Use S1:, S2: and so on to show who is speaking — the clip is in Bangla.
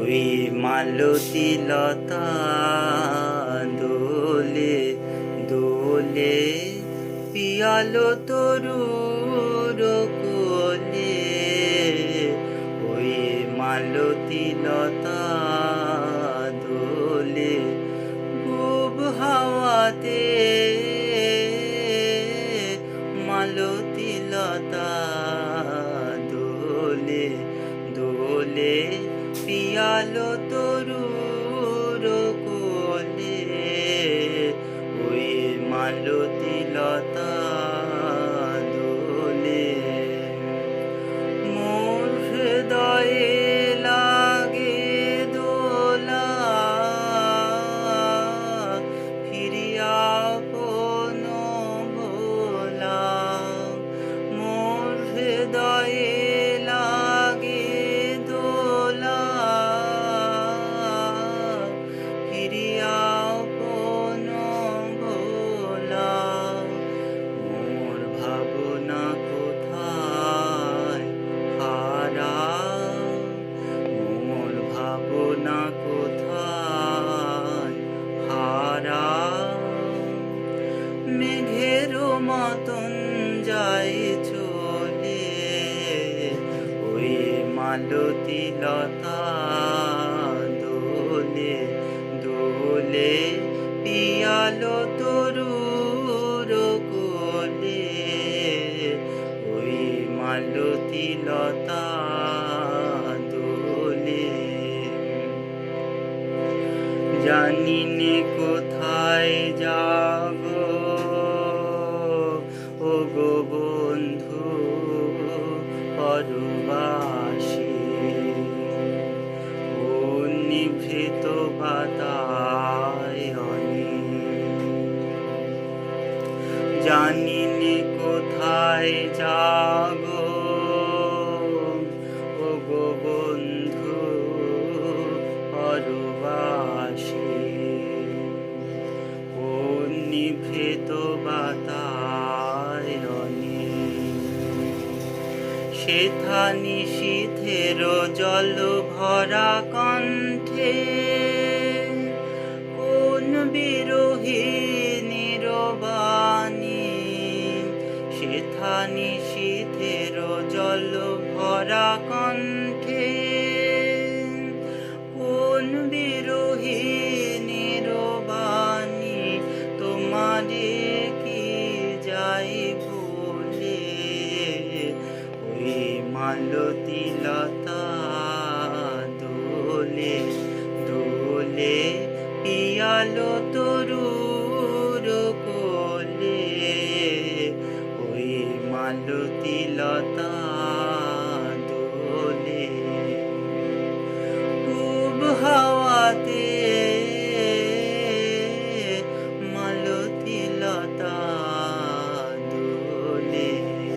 S1: ওই মালতী লতা দোলে দোলে পিয়ালো তরুর কোলে। ওই মালতী লতা দোলে খুব হাওয়াতে। মালতী লতা দোলে দোলে পিয়ালো তরুর কোলে। ওই মালতী লতা দোলে মোর হৃদয়ে লাগে দোলা। ফিরিয়া আপন ভোলা মোর হৃদয়ে লাগে দোলা। ফিরিয়া আপন ভোলা মোর ভাবনা কোথায় হারা। মোর ভাবনা কোথায় হারা। মেঘের মতন যায় চলে। ওই মালতী লতা দোলে দোলে পিয়ালো তরুর কোলে। ওই মালতী লতা দোলে জানি নে কোথায় যাবো ও গো বন্ধু পরবাসী। ও নিভৃত বাতায়নে জানি নে কোথায় যাবো ও গো বন্ধু পরবাসী। ও নিভৃত বাতায়নে সেথা নিশীথের জল ভরা কণ্ঠে।